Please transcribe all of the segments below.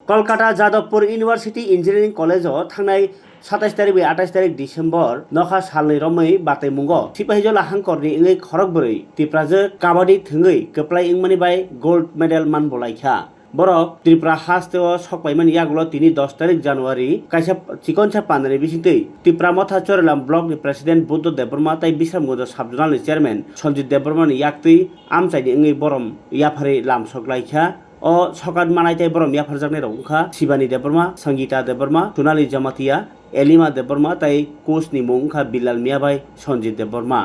Kolkata Jadavpur university engineering कलेजो थांनाय 27 तारिख 28 तारिख डिसेम्बर नखा सालनि रमै बातै मुंगो सिपाहिजला हांकरनि इंगै खरकबरै तिप्राजो काबाडि थोंगै कप्लाय इंमानि बाय गोल्ड मेडल मान बलायखा borok Tripura hasteo sokpaimani yagulo tini 10 tarik January kaisa chikonsa panani bisingtui Tripura motha chorelam block ni president Buddha Deborma tai Bisramganja subjournal ni chairman Sanjit Deborma ni yaktui amchaini ingui borom yafari lam soklaikha o sokat manaitai borom yafarjaknai rok wngkha Shivani Deborma Sangeeta Deborma Tunali Jamatia Elima Deborma tai coach ni mung wngkha Bilal Miabai Sanjit Deborma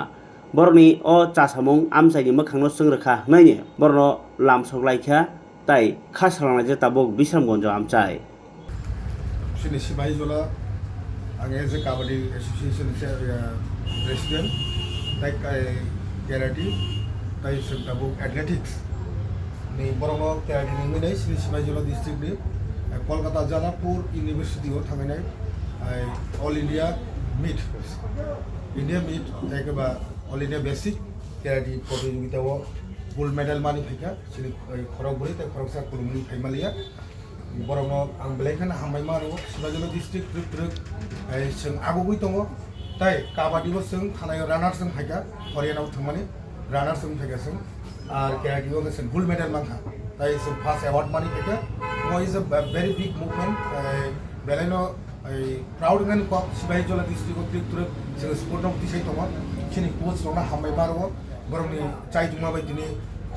boroni o chasamung amchaini mokhangno chungrekha hnaini borno lam soklaikha তাই খাস খালাংনাय যে তাবক Bishramganj আমচাই Sini Sipahijola ang as a Kabaddi Association president, like karate, tai tabuk athletics. Ni boromo karate ni nai Sini Sipahijola district ni Kolkata Jadavpur University o thangai all India meet, like all India basic karate প্রতিযোগিতা o gold medal mani phaika sini khorok bori tai khorok sa kurumni phaimalia boromo ang belaikhana hambai maro Sipahijola district truk sing agugui tongo tai kabaddi bo sing thanai runner sing phaika Haryana thangmani runner sing phaika sing ar karate bo sing gold medal mangkha tai sing first award mani phaika mo is a very big movement belaino proud ngan ko Sipahijola district truk sing sport nok tisai tongo sini coach rona hambai maro boromni chai tuma bai dini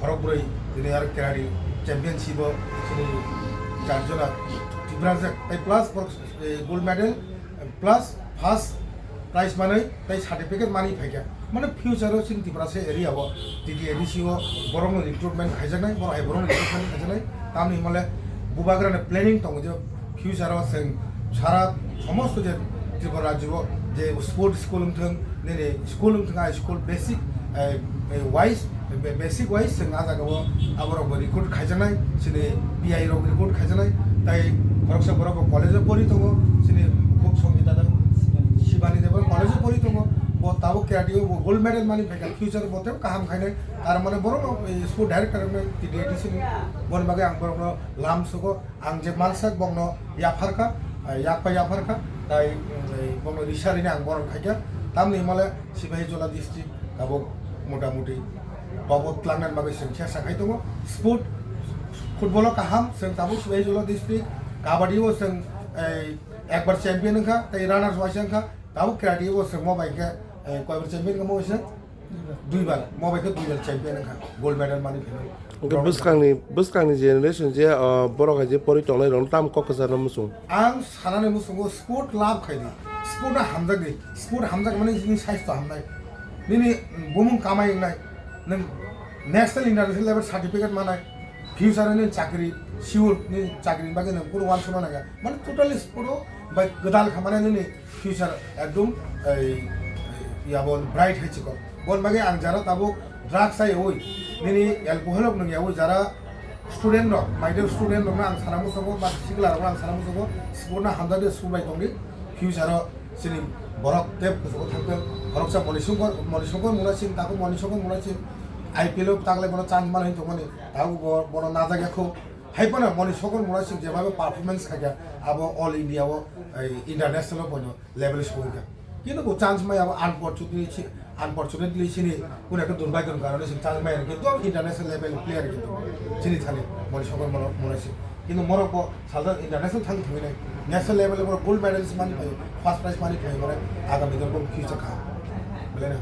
khorokbrai dini ar karate championship sini charjona Tripura tai plus gold medal plus first prize manai tai certificate mani phaika mane future o sini Tripura se area o titi ADC o boromni recruitment khaijanai boromni recruitment khaijanai tamni male bubagrane planning tong je future o sing sara somosto je Tripura rajyo je sport school thang nene school thang school basic basic wise sing ajagabo aborok recruit khaijanai sini PI rok recruit khaijanai tai khoroksa borok college pori tongo sini khub Sangeeta da Shivani Debor college pori tongo bo tabo karate gold medal mani phaika future bote kaham khainai tar mane borok sport director ne TDT sini bon bage ang borok lam sugo ang je mansak bongno yafarka tai bongno risari ne ang borok khaika tamni male Sipahijola district tabok মোটামুটি বাবদ লাংনান ভাবে সংখ্যা সাখাই দङ sport ফুটবल কাহাম जों Tabo Sipahijola district kabaddi ও जों একবার champion হখা তাই runners wise হখা Tabo karate ও जों মবাইকে কয়বার চ্যাম্পিয়ন গমো হইছে দুইবার মবাইকে দুইবার চ্যাম্পিয়ন হখা গোল্ড মেডাল মানি ফেলো buskangi generation je borok je pori tongnai rong tam kok jana musung आं सानानै मुसुंगो स्पोर्ट लाभ खायदि स्पोर्टआ हामजागै स्पोर्ट हामजाग माने जोंनि साइस्थ हामनाय nini bumung kamai nai nang national international level certificate manai future ni chakri sure ni chakri bagi nang puro wan sona naga mane totally puro by gadal khamane ni future ekdom yabon bright hai chiko bon bagi ang jara tabo drugs ai oi nini alcohol ok nang yoi jara student rok my dear student rok ang saramu sogo ba sigla rok ang saramu sogo sport na hamda de subai tongi future sini borok tep ko thakbe borok sa monisongkor munasing taku monisongkor munasing IPL takle bono chance manai tongmani taku bono najage kho haipana monisongkor munasing jebabe performance khaka abo all India o international bono level scoring কিন্তু chance my আবার unfortunately চিনি কোন একটা দুর্ভাগ্যের কারণে সেই chance my কিন্তু international level player কিন্তু চিনি থানে মনিসকর মনেছে কিন্তু মরকো সালদা ইন্টারন্যাশনাল থাকি থই নাই ন্যাশনাল লেভেলে গোল্ড মেডালিস্ট মানি পাই ফার্স্ট প্রাইজ মানি পাই মানে আগামী দিনে ফিউচার খা বলে না